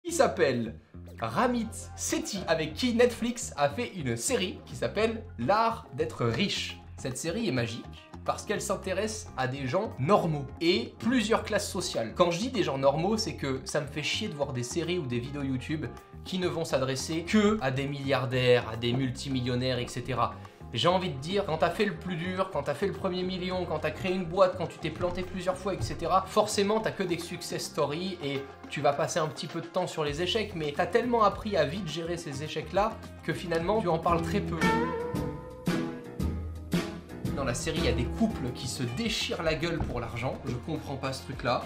Il s'appelle Ramit Sethi, avec qui Netflix a fait une série qui s'appelle L'art d'être riche. Cette série est magique parce qu'elle s'intéresse à des gens normaux et plusieurs classes sociales. Quand je dis des gens normaux, c'est que ça me fait chier de voir des séries ou des vidéos YouTube qui ne vont s'adresser que à des milliardaires, à des multimillionnaires, etc. J'ai envie de dire, quand t'as fait le plus dur, quand t'as fait le premier million, quand t'as créé une boîte, quand tu t'es planté plusieurs fois, etc. Forcément, t'as que des success stories et tu vas passer un petit peu de temps sur les échecs, mais t'as tellement appris à vite gérer ces échecs-là que finalement, tu en parles très peu. Dans la série, il y a des couples qui se déchirent la gueule pour l'argent. Je comprends pas ce truc-là.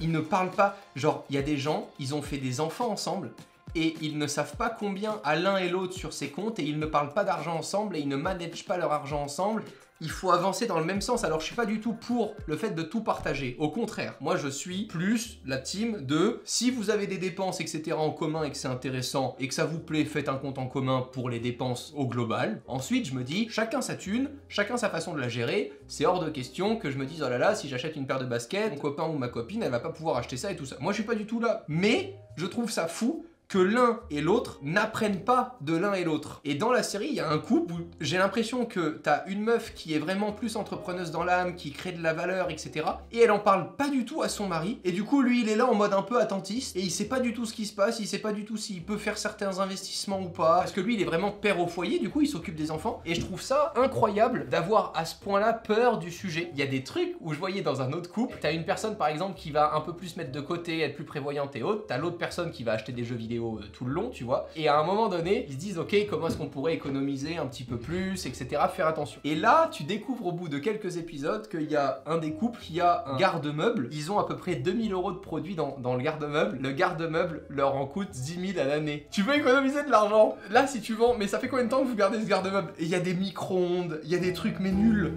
Ils ne parlent pas. Genre, il y a des gens, ils ont fait des enfants ensemble et ils ne savent pas combien à l'un et l'autre sur ses comptes et ils ne parlent pas d'argent ensemble et ils ne managent pas leur argent ensemble. Il faut avancer dans le même sens. Alors je suis pas du tout pour le fait de tout partager. Au contraire, moi je suis plus la team de si vous avez des dépenses etc. en commun et que c'est intéressant et que ça vous plaît, faites un compte en commun pour les dépenses au global. Ensuite je me dis chacun sa thune, chacun sa façon de la gérer. C'est hors de question que je me dise oh là là, si j'achète une paire de baskets, mon copain ou ma copine elle va pas pouvoir acheter ça et tout ça. Moi je suis pas du tout là. Mais je trouve ça fou que l'un et l'autre n'apprennent pas de l'un et l'autre. Et dans la série, il y a un couple où j'ai l'impression que t'as une meuf qui est vraiment plus entrepreneuse dans l'âme, qui crée de la valeur, etc. Et elle en parle pas du tout à son mari. Et du coup, lui, il est là en mode un peu attentiste. Et il sait pas du tout ce qui se passe, il sait pas du tout s'il peut faire certains investissements ou pas. Parce que lui, il est vraiment père au foyer, du coup, il s'occupe des enfants. Et je trouve ça incroyable d'avoir à ce point-là peur du sujet. Il y a des trucs où je voyais dans un autre couple, t'as une personne, par exemple, qui va un peu plus mettre de côté, être plus prévoyante et autres. T'as l'autre personne qui va acheter des jeux vidéo tout le long, tu vois. Et à un moment donné, ils se disent ok, comment est-ce qu'on pourrait économiser un petit peu plus, etc. Faire attention. Et là, tu découvres au bout de quelques épisodes qu'il y a un des couples qui a un garde-meuble. Ils ont à peu près 2000 € de produits dans le garde-meuble. Le garde-meuble leur en coûte 10 000 à l'année. Tu veux économiser de l'argent? Là, si tu vends, mais ça fait combien de temps que vous gardez ce garde-meuble? Et il y a des micro-ondes, il y a des trucs mais nuls.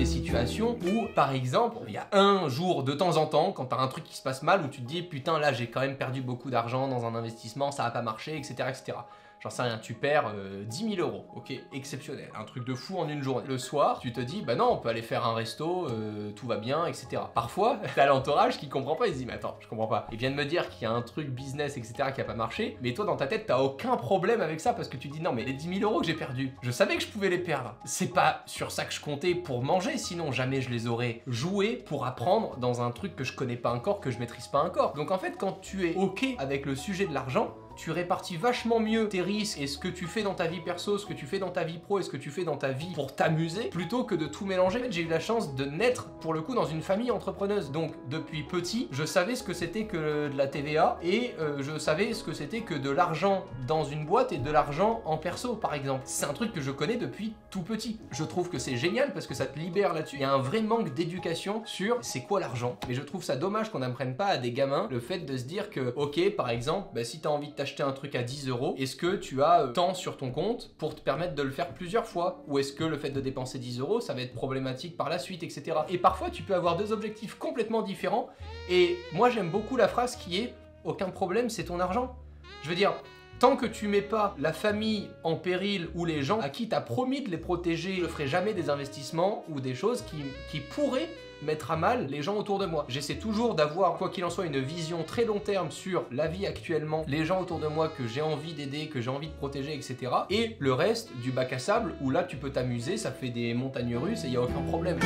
Situation où, par exemple, il y a un jour de temps en temps, quand t'as un truc qui se passe mal, où tu te dis putain là j'ai quand même perdu beaucoup d'argent dans un investissement, ça a pas marché, etc. etc. J'en sais rien, tu perds 10 000 €, ok, exceptionnel, un truc de fou en une journée. Le soir, tu te dis, bah non, on peut aller faire un resto, tout va bien, etc. Parfois, t'as l'entourage qui comprend pas, il se dit, mais attends, je comprends pas. Il vient de me dire qu'il y a un truc business, etc. qui a pas marché, mais toi dans ta tête, t'as aucun problème avec ça parce que tu te dis, non mais les 10 000 € que j'ai perdus, je savais que je pouvais les perdre. C'est pas sur ça que je comptais pour manger, sinon jamais je les aurais joués pour apprendre dans un truc que je connais pas encore, que je maîtrise pas encore. Donc en fait, quand tu es ok avec le sujet de l'argent, tu répartis vachement mieux tes risques et ce que tu fais dans ta vie perso, ce que tu fais dans ta vie pro et ce que tu fais dans ta vie pour t'amuser, plutôt que de tout mélanger. En fait, j'ai eu la chance de naître, pour le coup, dans une famille entrepreneuse. Donc, depuis petit, je savais ce que c'était que de la TVA et je savais ce que c'était que de l'argent dans une boîte et de l'argent en perso, par exemple. C'est un truc que je connais depuis tout petit. Je trouve que c'est génial parce que ça te libère là-dessus. Il y a un vrai manque d'éducation sur c'est quoi l'argent. Mais je trouve ça dommage qu'on n'apprenne pas à des gamins le fait de se dire que, ok, par exemple, bah, si t'as envie de t'acheter un truc à 10 €, est-ce que tu as tant sur ton compte pour te permettre de le faire plusieurs fois? Ou est-ce que le fait de dépenser 10 €, ça va être problématique par la suite, etc. Et parfois, tu peux avoir deux objectifs complètement différents. Et moi, j'aime beaucoup la phrase qui est « aucun problème, c'est ton argent ». Je veux dire, tant que tu mets pas la famille en péril ou les gens à qui t'as promis de les protéger, je ne ferai jamais des investissements ou des choses qui pourraient mettre à mal les gens autour de moi. J'essaie toujours d'avoir, quoi qu'il en soit, une vision très long terme sur la vie actuellement, les gens autour de moi que j'ai envie d'aider, que j'ai envie de protéger, etc. Et le reste du bac à sable, où là tu peux t'amuser, ça fait des montagnes russes et il n'y a aucun problème.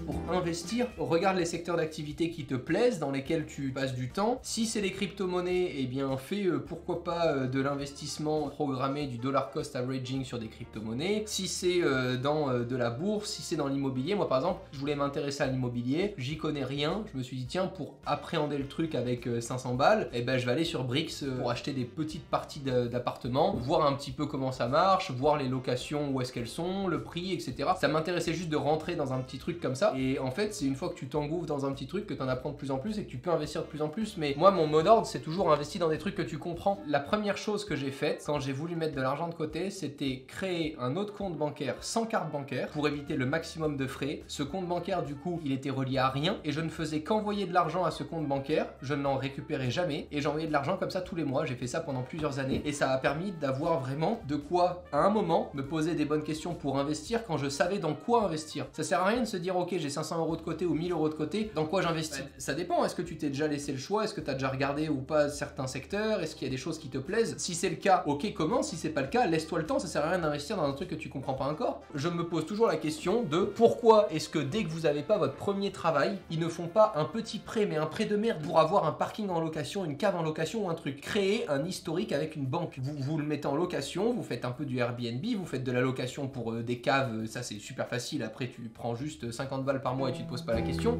Pour investir, regarde les secteurs d'activité qui te plaisent, dans lesquels tu passes du temps. Si c'est les crypto-monnaies, eh bien fais pourquoi pas de l'investissement programmé, du dollar cost averaging sur des crypto-monnaies. Si c'est dans de la bourse, si c'est dans l'immobilier, moi par exemple, je voulais m'intéresser à l'immobilier, j'y connais rien, je me suis dit tiens, pour appréhender le truc avec 500 balles, eh ben je vais aller sur Brix pour acheter des petites parties d'appartements, voir un petit peu comment ça marche, voir les locations, où est-ce qu'elles sont, le prix, etc. Ça m'intéressait juste de rentrer dans un petit truc comme ça. Et en fait, c'est une fois que tu t'engouffres dans un petit truc que tu en apprends de plus en plus et que tu peux investir de plus en plus. Mais moi, mon mot d'ordre, c'est toujours investir dans des trucs que tu comprends. La première chose que j'ai faite quand j'ai voulu mettre de l'argent de côté, c'était créer un autre compte bancaire sans carte bancaire pour éviter le maximum de frais. Ce compte bancaire, du coup, il était relié à rien et je ne faisais qu'envoyer de l'argent à ce compte bancaire. Je ne l'en récupérais jamais et j'envoyais de l'argent comme ça tous les mois. J'ai fait ça pendant plusieurs années et ça a permis d'avoir vraiment de quoi, à un moment, me poser des bonnes questions pour investir quand je savais dans quoi investir. Ça sert à rien de se dire ok, j'ai 500 € de côté ou 1000 € de côté, dans quoi j'investis? Ça dépend, est-ce que tu t'es déjà laissé le choix? Est-ce que tu as déjà regardé ou pas certains secteurs? Est-ce qu'il y a des choses qui te plaisent? Si c'est le cas, ok, commence. Si c'est pas le cas, laisse-toi le temps, ça sert à rien d'investir dans un truc que tu comprends pas encore. Je me pose toujours la question de pourquoi est-ce que dès que vous avez pas votre premier travail, ils ne font pas un petit prêt, mais un prêt de merde pour avoir un parking en location, une cave en location ou un truc. Créer un historique avec une banque. Vous le mettez en location, vous faites un peu du Airbnb, vous faites de la location pour des caves, ça c'est super facile, après tu prends juste 50 balles par mois et tu te poses pas la question.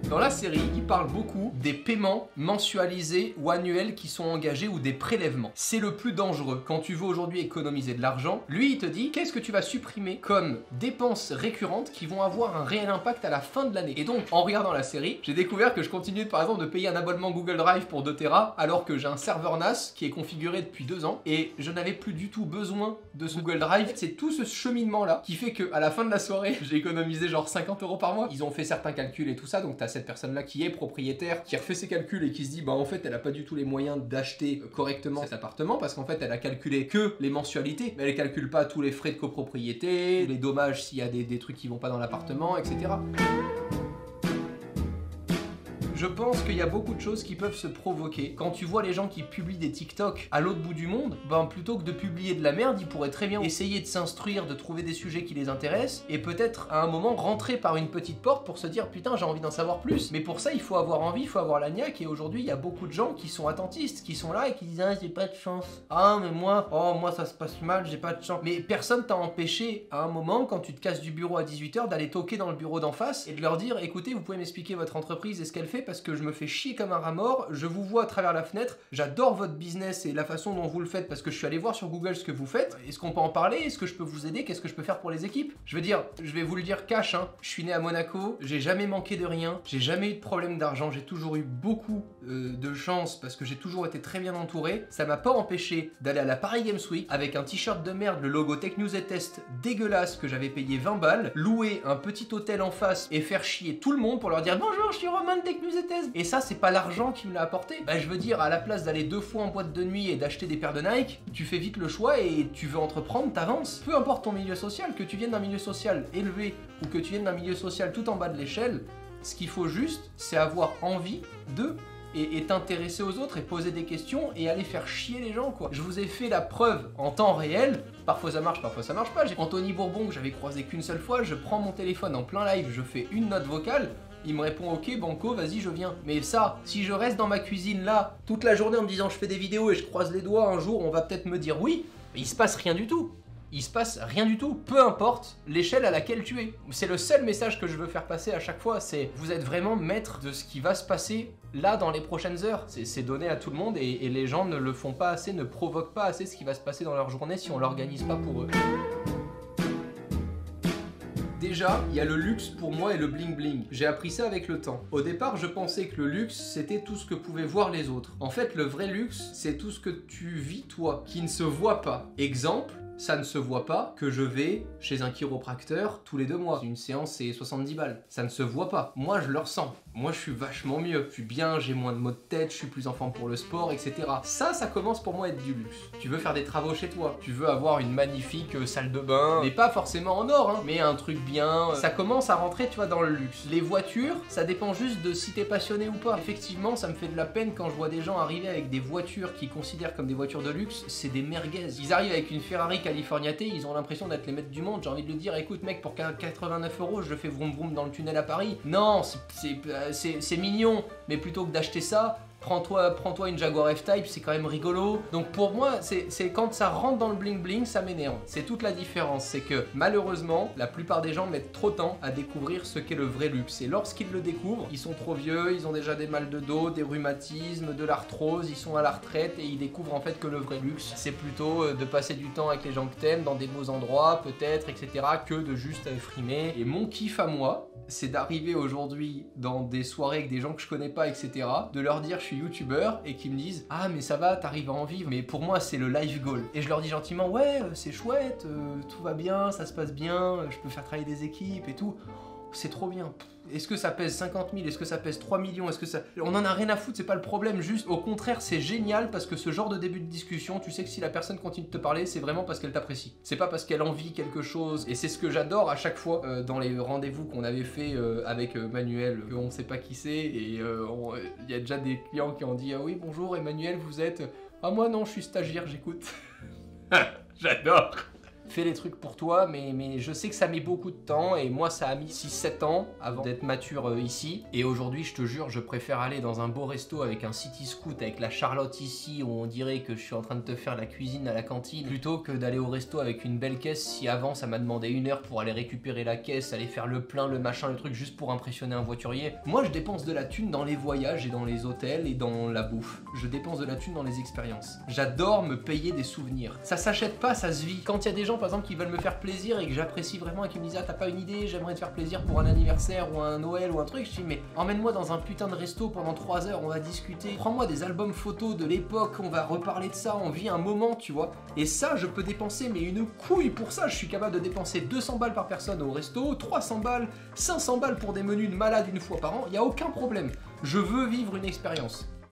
Dans la série, il parle beaucoup des paiements mensualisés ou annuels qui sont engagés ou des prélèvements. C'est le plus dangereux. Quand tu veux aujourd'hui économiser de l'argent, lui il te dit qu'est-ce que tu vas supprimer comme dépenses récurrentes qui vont avoir un réel impact à la fin de l'année. Et donc, en regardant la série, j'ai découvert que je continuais par exemple de payer un abonnement Google Drive pour 2 Tera alors que j'ai un serveur NAS qui est configuré depuis 2 ans et je n'avais plus du tout besoin de ce Google Drive. C'est tout ce cheminement là qui fait que à la fin de la soirée, j'ai économisé genre 50 € par mois. Ils ont fait certains calculs et tout ça, donc t'as cette personne-là qui est propriétaire, qui refait ses calculs et qui se dit bah en fait elle a pas du tout les moyens d'acheter correctement cet appartement parce qu'en fait elle a calculé que les mensualités, mais elle calcule pas tous les frais de copropriété, les dommages s'il y a des trucs qui vont pas dans l'appartement, etc. Je pense qu'il y a beaucoup de choses qui peuvent se provoquer. Quand tu vois les gens qui publient des TikTok à l'autre bout du monde, ben plutôt que de publier de la merde, ils pourraient très bien essayer de s'instruire, de trouver des sujets qui les intéressent et peut-être à un moment rentrer par une petite porte pour se dire putain j'ai envie d'en savoir plus. Mais pour ça il faut avoir envie, il faut avoir la niaque et aujourd'hui il y a beaucoup de gens qui sont attentistes, qui sont là et qui disent ah j'ai pas de chance. Ah mais moi, oh moi ça se passe mal, j'ai pas de chance. Mais personne t'a empêché à un moment quand tu te casses du bureau à 18 h d'aller toquer dans le bureau d'en face et de leur dire écoutez vous pouvez m'expliquer votre entreprise et ce qu'elle fait parce que je me fais chier comme un rat mort, je vous vois à travers la fenêtre, j'adore votre business et la façon dont vous le faites parce que je suis allé voir sur Google ce que vous faites, est-ce qu'on peut en parler, est-ce que je peux vous aider, qu'est-ce que je peux faire pour les équipes? Je veux dire, je vais vous le dire cash, hein, je suis né à Monaco, j'ai jamais manqué de rien, j'ai jamais eu de problème d'argent, j'ai toujours eu beaucoup de chance parce que j'ai toujours été très bien entouré, ça m'a pas empêché d'aller à la Paris Games Week avec un t-shirt de merde, le logo Tech News et Test dégueulasse que j'avais payé 20 balles, louer un petit hôtel en face et faire chier tout le monde pour leur dire bonjour je suis Roman de Tech News et Test. Et ça c'est pas l'argent qui me l'a apporté. Bah je veux dire à la place d'aller 2 fois en boîte de nuit et d'acheter des paires de Nike, tu fais vite le choix et tu veux entreprendre, t'avances. Peu importe ton milieu social, que tu viennes d'un milieu social élevé ou que tu viennes d'un milieu social tout en bas de l'échelle, ce qu'il faut juste c'est avoir envie de et t'intéresser aux autres et poser des questions et aller faire chier les gens quoi. Je vous ai fait la preuve en temps réel, parfois ça marche pas. J'ai Anthony Bourbon que j'avais croisé qu'une seule fois, je prends mon téléphone en plein live, je fais une note vocale, il me répond ok banco vas-y je viens. Mais ça, si je reste dans ma cuisine là toute la journée en me disant je fais des vidéos et je croise les doigts, un jour on va peut-être me dire oui, mais il se passe rien du tout. Il se passe rien du tout, peu importe l'échelle à laquelle tu es. C'est le seul message que je veux faire passer à chaque fois, c'est vous êtes vraiment maître de ce qui va se passer là dans les prochaines heures. C'est donné à tout le monde et les gens ne le font pas assez, ne provoquent pas assez ce qui va se passer dans leur journée si on l'organise pas pour eux. Déjà, il y a le luxe pour moi et le bling bling. J'ai appris ça avec le temps. Au départ, je pensais que le luxe, c'était tout ce que pouvaient voir les autres. En fait, le vrai luxe, c'est tout ce que tu vis toi, qui ne se voit pas. Exemple, ça ne se voit pas que je vais chez un chiropracteur tous les 2 mois. Une séance, c'est 70 balles. Ça ne se voit pas. Moi, je le ressens. Moi, je suis vachement mieux. Je suis bien, j'ai moins de maux de tête, je suis plus en forme pour le sport, etc. Ça commence pour moi à être du luxe. Tu veux faire des travaux chez toi. Tu veux avoir une magnifique salle de bain, mais pas forcément en or, hein, mais un truc bien. Ça commence à rentrer, tu vois, dans le luxe. Les voitures, ça dépend juste de si t'es passionné ou pas. Effectivement, ça me fait de la peine quand je vois des gens arriver avec des voitures qu'ils considèrent comme des voitures de luxe. C'est des merguez. Ils arrivent avec une Ferrari Californiaté, ils ont l'impression d'être les maîtres du monde. J'ai envie de lui dire, écoute mec, pour 89 €, je le fais vroom vroom dans le tunnel à Paris. Non, c'est mignon, mais plutôt que d'acheter ça, prends-toi une Jaguar F-Type, c'est quand même rigolo. Donc pour moi, c'est quand ça rentre dans le bling bling, ça m'énerve. C'est toute la différence, c'est que malheureusement, la plupart des gens mettent trop de temps à découvrir ce qu'est le vrai luxe. Et lorsqu'ils le découvrent, ils sont trop vieux, ils ont déjà des mal de dos, des rhumatismes, de l'arthrose, ils sont à la retraite et ils découvrent en fait que le vrai luxe, c'est plutôt de passer du temps avec les gens que t'aimes, dans des beaux endroits peut-être, etc. que de juste frimer. Et mon kiff à moi, c'est d'arriver aujourd'hui dans des soirées avec des gens que je connais pas, etc. de leur dire je suis youtubeur et qui me disent ah mais ça va, t'arrives à en vivre. Mais pour moi c'est le life goal. Et je leur dis gentiment ouais c'est chouette, tout va bien, ça se passe bien, je peux faire travailler des équipes et tout. c'est trop bien. Est-ce que ça pèse 50 000? Est-ce que ça pèse 3 millions? Est-ce que ça... On en a rien à foutre, c'est pas le problème, juste au contraire c'est génial parce que ce genre de début de discussion, tu sais que si la personne continue de te parler, c'est vraiment parce qu'elle t'apprécie. C'est pas parce qu'elle envie quelque chose, et c'est ce que j'adore à chaque fois dans les rendez-vous qu'on avait fait avec Manuel, on sait pas qui c'est, et il y a déjà des clients qui ont dit ah oui bonjour Emmanuel vous êtes... Ah moi non je suis stagiaire, j'écoute. J'adore. Fais les trucs pour toi, mais je sais que ça met beaucoup de temps, et moi ça a mis 6-7 ans avant d'être mature ici. Et aujourd'hui, je te jure, je préfère aller dans un beau resto avec un City Scoot, avec la Charlotte ici, où on dirait que je suis en train de te faire la cuisine à la cantine, plutôt que d'aller au resto avec une belle caisse, si avant ça m'a demandé 1 heure pour aller récupérer la caisse, aller faire le plein, le machin, le truc, juste pour impressionner un voiturier. Moi je dépense de la thune dans les voyages et dans les hôtels et dans la bouffe. Je dépense de la thune dans les expériences. J'adore me payer des souvenirs. Ça s'achète pas, ça se vit. Quand il y a des gens par exemple qui veulent me faire plaisir et que j'apprécie vraiment et qui me disent ah t'as pas une idée, j'aimerais te faire plaisir pour un anniversaire ou un Noël ou un truc, je dis mais emmène-moi dans un putain de resto pendant 3 heures, on va discuter, prends-moi des albums photos de l'époque, on va reparler de ça, on vit un moment tu vois. Et ça je peux dépenser mais une couille pour ça, je suis capable de dépenser 200 balles par personne au resto, 300 balles, 500 balles pour des menus de malade une fois par an, y a aucun problème. Je veux vivre une expérience.